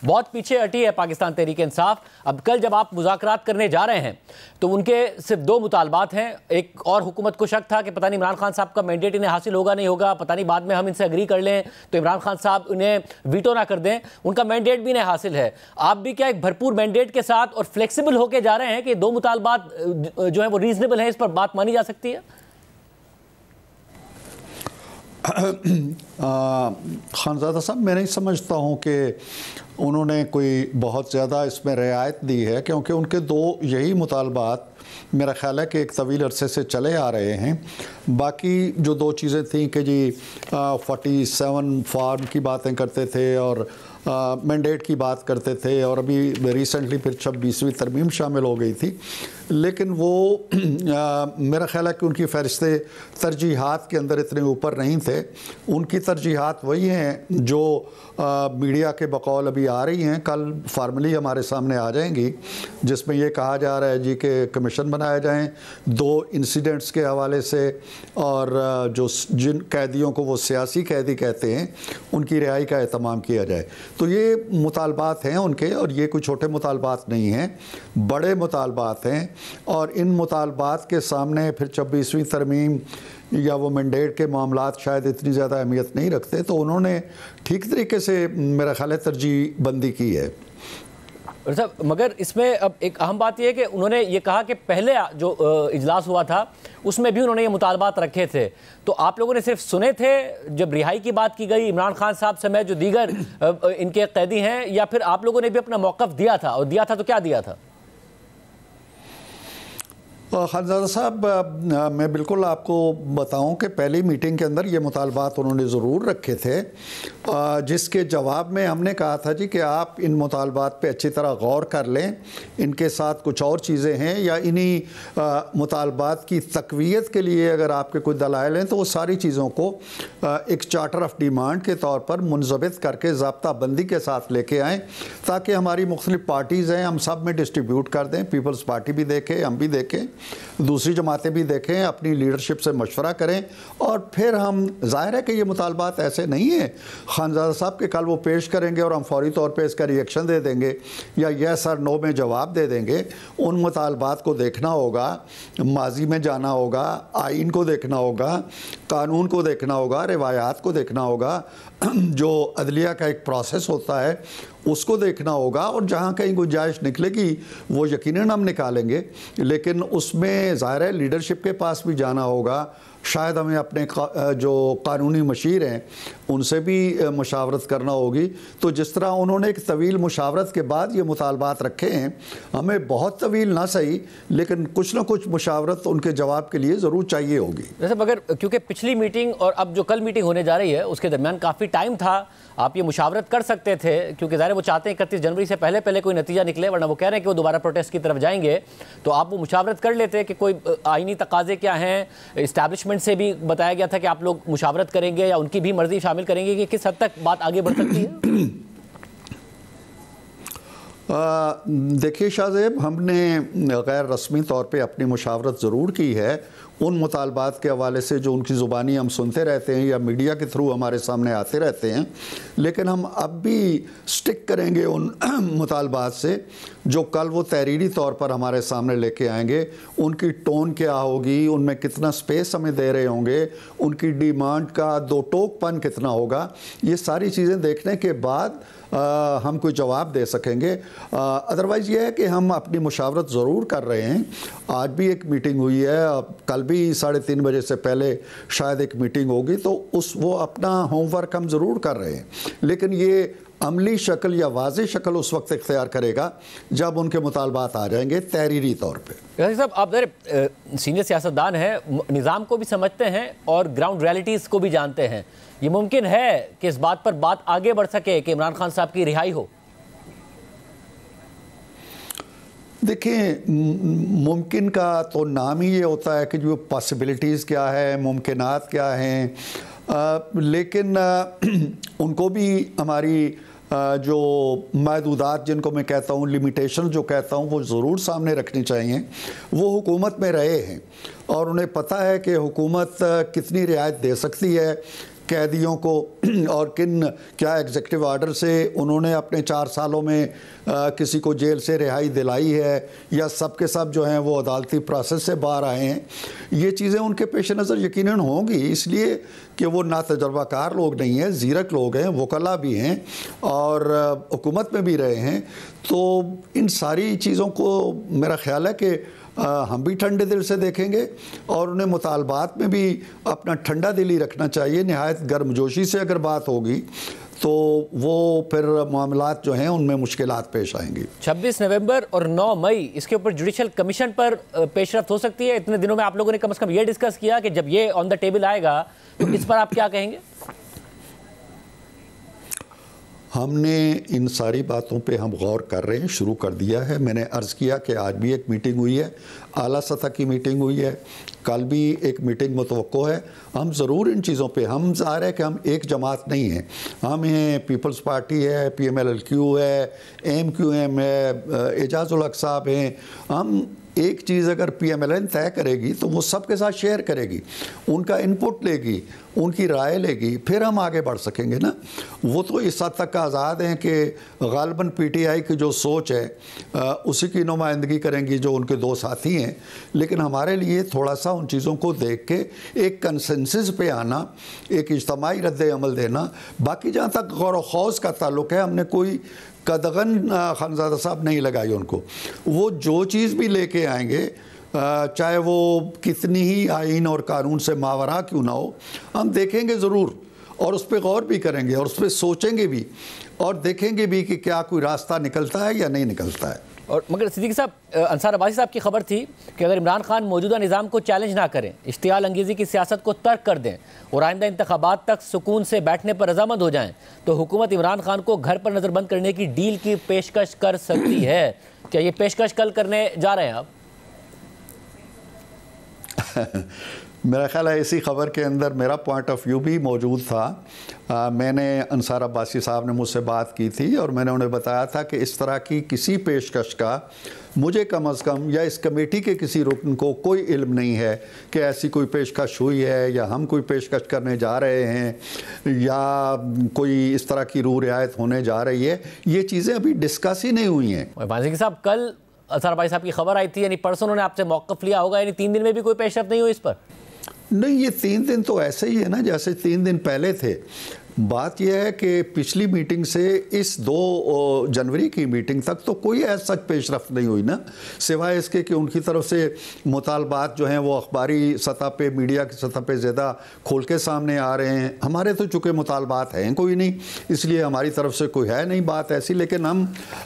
बहुत पीछे हटी है पाकिस्तान तहरीक इंसाफ। अब कल जब आप मुज़ाकरात करने जा रहे हैं तो उनके सिर्फ दो मुतालबात हैं। एक और हुकूमत को शक था कि पता नहीं इमरान खान साहब का मैंडेट इन्हें हासिल होगा नहीं होगा, पता नहीं बाद में हम इनसे एग्री कर लें तो इमरान खान साहब उन्हें वीटो ना कर दें। उनका मैंडेट भी इन्हें हासिल है। आप भी क्या एक भरपूर मैंडेट के साथ और फ्लेक्सिबल होकर जा रहे हैं कि दो मुतालबात जो है वो रीजनेबल है, इस पर बात मानी जा सकती है? खानज़ादा साहब, मैं नहीं समझता हूँ कि उन्होंने कोई बहुत ज़्यादा इसमें रियायत दी है, क्योंकि उनके दो यही मुतालबात मेरा ख्याल है कि एक तवील अरसे से चले आ रहे हैं। बाकी जो दो चीज़ें थी कि जी 47 फार्म की बातें करते थे और मैंडेट की बात करते थे, और अभी रिसेंटली फिर 26वीं तरमीम शामिल हो गई थी, लेकिन वो मेरा ख्याल है कि उनकी फ़हरिस्ते तरजीहात के अंदर इतने ऊपर नहीं थे। उनकी तरजीहात वही हैं जो मीडिया के बकौल अभी आ रही हैं, कल फार्मली हमारे सामने आ जाएंगी, जिसमें ये कहा जा रहा है जी कि कमीशन बनाए जाएं 2 इंसिडेंट्स के हवाले से, और जो जिन कैदियों को वो सियासी कैदी कहते हैं उनकी रिहाई का एहतमाम किया जाए। तो ये मुतालबात हैं उनके, और ये कोई छोटे मुतालबात नहीं हैं, बड़े मुतालबात हैं। और इन मुतालबात के सामने फिर 26वीं तरमीम या वो मैंडेट के मामलात शायद इतनी ज़्यादा अहमियत नहीं रखते, तो उन्होंने ठीक तरीके से मेरा ख्याल है तरजीह बंदी की है। साहब, मगर इसमें अब एक अहम बात यह है कि उन्होंने ये कहा कि पहले जो इजलास हुआ था उसमें भी उन्होंने ये मुतालबात रखे थे, तो आप लोगों ने सिर्फ सुने थे जब रिहाई की बात की गई इमरान खान साहब समेत जो दीगर इनके कैदी हैं, या फिर आप लोगों ने भी अपना मौक़िफ़ दिया था, और दिया था तो क्या दिया था? खानज़ादा साहब, मैं बिल्कुल आपको बताऊं कि पहली मीटिंग के अंदर ये मुतालबात उन्होंने ज़रूर रखे थे, जिसके जवाब में हमने कहा था जी कि आप इन मुतालबात पे अच्छी तरह गौर कर लें, इनके साथ कुछ और चीज़ें हैं, या इन्हीं मुतालबात की तक़वियत के लिए अगर आपके कोई दलाइल हैं तो वो सारी चीज़ों को एक चार्टर ऑफ डिमांड के तौर पर मुनज़बित करके ज़ाब्ता बंदी के साथ लेके आएँ, ताकि हमारी मुख्तलिफ़ पार्टीज़ हैं हम सब में डिस्ट्रीब्यूट कर दें। पीपल्स पार्टी भी देखें, हम भी देखें, दूसरी जमातें भी देखें, अपनी लीडरशिप से मशवरा करें, और फिर हम, जाहिर है कि ये मुतालबात ऐसे नहीं है खानज़ादा साहब के कल वो पेश करेंगे और हम फौरी तौर पे इसका रिएक्शन दे देंगे या यस और नो में जवाब दे देंगे। उन मुतालबात को देखना होगा, माजी में जाना होगा, आइन को देखना होगा, कानून को देखना होगा, रिवायात को देखना होगा, जो अदलिया का एक प्रोसेस होता है उसको देखना होगा, और जहाँ कहीं गुंजाइश निकलेगी वो यकीनन हम निकालेंगे। लेकिन उसमें ज़ाहिर है लीडरशिप के पास भी जाना होगा, शायद हमें अपने जो कानूनी मशीर हैं उनसे भी मुशावरत करना होगी। तो जिस तरह उन्होंने एक तवील मुशावरत के बाद ये मुतालबात रखे हैं, हमें बहुत तवील ना सही लेकिन कुछ ना कुछ मुशावरत उनके जवाब के लिए ज़रूर चाहिए होगी। जैसे मगर क्योंकि पिछली मीटिंग और अब जो कल मीटिंग होने जा रही है उसके दरमियान काफ़ी टाइम था, आप ये मुशावरत कर सकते थे, क्योंकि ज़ाहिर वो चाहते हैं 31 जनवरी से पहले पहले कोई नतीजा निकले, वरना वो कह रहे हैं कि वो दोबारा प्रोटेस्ट की तरफ जाएंगे, तो आप वो मुशावरत कर लेते कि कोई आइनी तकाजे क्या हैं। इस्टेब्लिशमेंट से भी बताया गया था कि आप लोग मुशावरत करेंगे या उनकी भी मर्जी शामिल करेंगे, कि किस हद तक बात आगे बढ़ सकती है? देखिए शाहज़ेब, हमने गैर रस्मी तौर पे अपनी मुशावरत ज़रूर की है उन मुतालबात के हवाले से जो उनकी ज़ुबानी हम सुनते रहते हैं या मीडिया के थ्रू हमारे सामने आते रहते हैं, लेकिन हम अब भी स्टिक करेंगे उन मुतालबात से जो कल वो तहरीरी तौर पर हमारे सामने लेके आएंगे। उनकी टोन क्या होगी, उनमें कितना स्पेस हमें दे रहे होंगे, उनकी डिमांड का दो टोकपन कितना होगा, ये सारी चीज़ें देखने के बाद हम कोई जवाब दे सकेंगे। अदरवाइज़ ये है कि हम अपनी मुशावरत ज़रूर कर रहे हैं। आज भी एक मीटिंग हुई है, कल भी 3:30 बजे से पहले शायद एक मीटिंग होगी, तो वो अपना होमवर्क हम ज़रूर कर रहे हैं, लेकिन ये अमली शक्ल या वाज़ेह शक्ल उस वक्त इख्तियार करेगा जब उनके मुतालबात आ जाएंगे तहरीरी तौर पर। साहब, आप सीनियर सियासतदान हैं, निज़ाम को भी समझते हैं और ग्राउंड रियलिटीज़ को भी जानते हैं, ये मुमकिन है कि इस बात पर बात आगे बढ़ सके कि इमरान खान साहब की रिहाई हो? देखिए, मुमकिन का तो नाम ही ये होता है कि जो पॉसिबिलिटीज़ क्या है, मुमकिनात क्या हैं, लेकिन उनको भी हमारी जो महदूदात जिनको मैं कहता हूँ, लिमिटेशन जो कहता हूँ, वो ज़रूर सामने रखनी चाहिए। वो हुकूमत में रहे हैं और उन्हें पता है कि हुकूमत कितनी रियायत दे सकती है, कैदियों को और क्या एग्जीक्यूटिव ऑर्डर से उन्होंने अपने 4 सालों में किसी को जेल से रिहाई दिलाई है या सब के सब जो हैं वो अदालती प्रोसेस से बाहर आए हैं, ये चीज़ें उनके पेश नज़र यकीनन होंगी, इसलिए कि वो ना तजर्बाकार लोग नहीं हैं, ज़ीरक लोग हैं, वकला भी हैं और हुकूमत में भी रहे हैं। तो इन सारी चीज़ों को मेरा ख्याल है कि हम भी ठंडे दिल से देखेंगे और उन्हें मुतालबात में भी अपना ठंडा दिली रखना चाहिए। नहायत गर्मजोशी से अगर बात होगी तो वो फिर मामलात जो हैं उनमें मुश्किलात पेश आएंगी। 26 नवंबर और 9 मई इसके ऊपर जुडिशल कमीशन पर पेशरफ्त हो सकती है। इतने दिनों में आप लोगों ने कम से कम ये डिस्कस किया कि जब ये ऑन द टेबल आएगा तो इस पर आप क्या कहेंगे? हमने इन सारी बातों पे हम गौर कर रहे हैं, शुरू कर दिया है। मैंने अर्ज़ किया कि आज भी एक मीटिंग हुई है, आला सतह की मीटिंग हुई है, कल भी एक मीटिंग मुतवक्को है। हम ज़रूर इन चीज़ों पे, हम ज़ाहिर है कि हम एक जमात नहीं हैं, हम हैं, पीपल्स पार्टी है, PMLLQ है, AMQM है, एजाज़ुल हक साहब हैं। हम एक चीज़ अगर PMLN तय करेगी तो वो सबके साथ शेयर करेगी, उनका इनपुट लेगी, उनकी राय लेगी, फिर हम आगे बढ़ सकेंगे ना। वो तो इस हद तक आज़ाद हैं कि ग़ालिबन PTI की जो सोच है उसी की नुमाइंदगी करेंगी जो उनके 2 साथी हैं, लेकिन हमारे लिए थोड़ा सा उन चीज़ों को देख के एक कंसेंसस पे आना, एक इज्तमाही रद्द अमल देना। बाकी जहाँ तक गौर व खौज का ताल्लुक़ है, हमने कोई कदगन खानज़ादा साहब नहीं लगाई उनको। वो जो चीज़ भी लेके आएंगे, चाहे वो कितनी ही आइन और कानून से मावरा क्यों ना हो, हम देखेंगे ज़रूर और उस पर गौर भी करेंगे और उस पर सोचेंगे भी और देखेंगे भी कि क्या कोई रास्ता निकलता है या नहीं निकलता है। और मगर सिद्दीकी साहब, अंसार अब्बासी साहब की खबर थी कि अगर इमरान खान मौजूदा निज़ाम को चैलेंज ना करें, इश्तियाल अंगेज़ी की सियासत को तर्क कर दें और आइंदा इंतखाबात तक सुकून से बैठने पर रजामंद हो जाएं, तो हुकूमत इमरान खान को घर पर नज़रबंद करने की डील की पेशकश कर सकती है। क्या ये पेशकश कल करने जा रहे हैं आप? मेरा ख्याल है इसी ख़बर के अंदर मेरा पॉइंट ऑफ व्यू भी मौजूद था। मैंने अंसार अब्बासी साहब ने मुझसे बात की थी और मैंने उन्हें बताया था कि इस तरह की किसी पेशकश का मुझे कम अज़ कम या इस कमेटी के किसी रुकन को कोई इल्म नहीं है कि ऐसी कोई पेशकश हुई है या हम कोई पेशकश करने जा रहे हैं या कोई इस तरह की रू रियायत होने जा रही है। ये चीज़ें अभी डिस्कस ही नहीं हुई हैं। सिद्दीकी साहब, कल अंसार अब्बासी साहब की खबर आई थी, यानी परसों उन्होंने आपसे मौक़िफ़ लिया होगा, यानी 3 दिन में भी कोई पेशरफ्त नहीं हुई इस पर? नहीं, ये 3 दिन तो ऐसे ही है ना जैसे 3 दिन पहले थे। बात यह है कि पिछली मीटिंग से इस 2 जनवरी की मीटिंग तक तो कोई ऐसा पेशरफ्त नहीं हुई ना, सिवाय इसके कि उनकी तरफ से मुतालबात जो हैं वो अखबारी सतह पे, मीडिया की सतह पे ज़्यादा खोल के सामने आ रहे हैं। हमारे तो चूँकि मुतालबात हैं कोई नहीं, इसलिए हमारी तरफ से कोई है नहीं बात ऐसी। लेकिन हम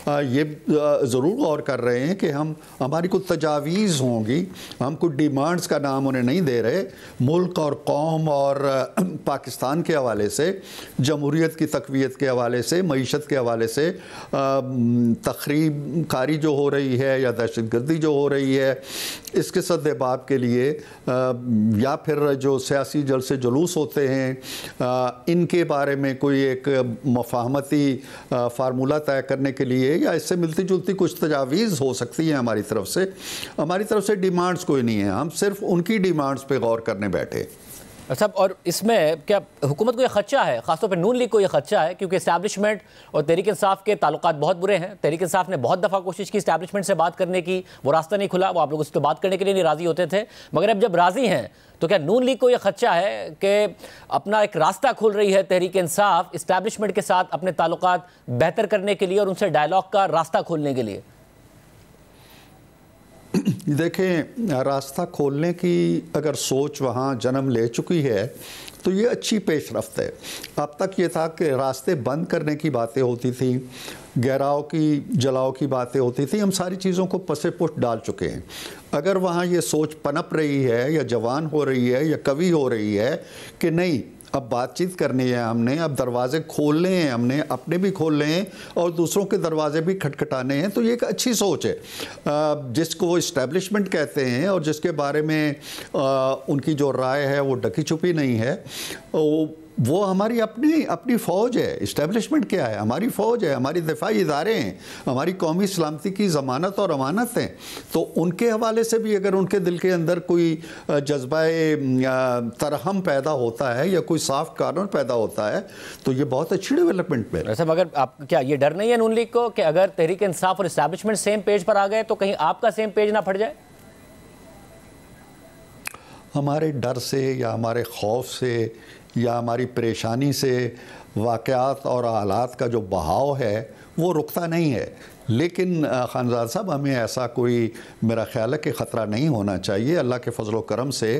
ये ज़रूर गौर कर रहे हैं कि हमारी कुछ तजावीज़ होंगी, हम कुछ डिमांड्स का नाम उन्हें नहीं दे रहे। मुल्क और कौम और पाकिस्तान के हवाले से, जमहूरियत की तक़वियत के हवाले से, मईशत के हवाले से तखरीब कारी जो हो रही है या दहशतगर्दी जो हो रही है, इसके सद्देबाब के लिए या फिर जो सियासी जलसे जुलूस होते हैं इनके बारे में कोई एक मफाहमती फार्मूला तय करने के लिए या इससे मिलती जुलती कुछ तजावीज़ हो सकती हैं हमारी तरफ से। हमारी तरफ से डिमांड्स कोई नहीं है, हम सिर्फ उनकी डिमांड्स पे गौर करने बैठे। अच्छा, और इसमें क्या हुकूमत को यह खदशा है, खासतौर पर नून लीग को यह खदशा है, क्योंकि इस्टेब्लिशमेंट और तहरीक इंसाफ के ताल्लुकात बहुत बुरे हैं। तहरीक इंसाफ ने बहुत दफ़ा कोशिश की इस्टेब्लिशमेंट से बात करने की, वो रास्ता नहीं खुला, वो आप लोग उस पर बात करने के लिए नहीं राज़ी होते थे। मगर अब जब राज़ी हैं तो क्या नून लीग को यह खदशा है कि अपना एक रास्ता खोल रही है तहरीक इंसाफ इस्टेब्लिशमेंट के साथ अपने ताल्लुकात बेहतर करने के लिए और उनसे डायलॉग का रास्ता खोलने के लिए? देखें, रास्ता खोलने की अगर सोच वहाँ जन्म ले चुकी है तो ये अच्छी पेशरफ्त है। अब तक ये था कि रास्ते बंद करने की बातें होती थी, गहराव की जलाओ की बातें होती थी, हम सारी चीज़ों को पसे पुष्ट डाल चुके हैं। अगर वहाँ ये सोच पनप रही है या जवान हो रही है या कवि हो रही है कि नहीं, अब बातचीत करनी है हमने, अब दरवाजे खोलने हैं हमने, अपने भी खोलने हैं और दूसरों के दरवाजे भी खटखटाने हैं, तो ये एक अच्छी सोच है जिसको वो इस्टेब्लिशमेंट कहते हैं और जिसके बारे में उनकी जो राय है वो ढकी छुपी नहीं है। वो हमारी अपनी अपनी फ़ौज है। इस्टेब्लिशमेंट क्या है? हमारी फ़ौज है, हमारी दिफाई इदारे हैं, हमारी कौमी सलामती की ज़मानत और अमानत हैं। तो उनके हवाले से भी अगर उनके दिल के अंदर कोई जज्बा तरहम पैदा होता है या कोई साफ कानून पैदा होता है तो ये बहुत अच्छी डेवलपमेंट है। वैसे मगर आप क्या ये डर नहीं है नून लीग को कि अगर तहरीक इंसाफ और इस्टेब्लिशमेंट सेम पेज पर आ गए तो कहीं आपका सेम पेज ना फट जाए? हमारे डर से या हमारे खौफ से या हमारी परेशानी से वाक़यात और हालात का जो बहाव है वो रुकता नहीं है। लेकिन खानज़ाद साहब, हमें ऐसा कोई मेरा ख़्याल है कि ख़तरा नहीं होना चाहिए। अल्लाह के फजल करम से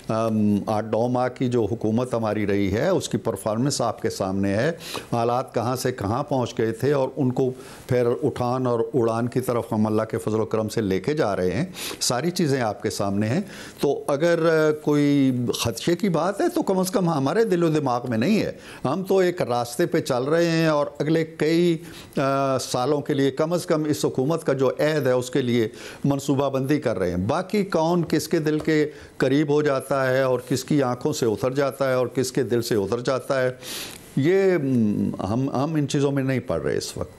8-9 माह की जो हुकूमत हमारी रही है उसकी परफॉर्मेंस आपके सामने है। हालात कहाँ से कहाँ पहुँच गए थे और उनको फिर उठान और उड़ान की तरफ हम अल्लाह के फजल करम से लेके जा रहे हैं। सारी चीज़ें आपके सामने हैं। तो अगर कोई ख़दशे की बात है तो कम से कम हमारे दिलो दिमाग में नहीं है। हम तो एक रास्ते पे चल रहे हैं और अगले कई सालों के लिए कम से कम इस हुकूमत का जो अहद है उसके लिए मनसूबाबंदी कर रहे हैं। बाकी कौन किसके दिल के करीब हो जाता है और किसकी आंखों से उतर जाता है और किसके दिल से उतर जाता है, ये हम इन चीज़ों में नहीं पड़ रहे इस वक्त।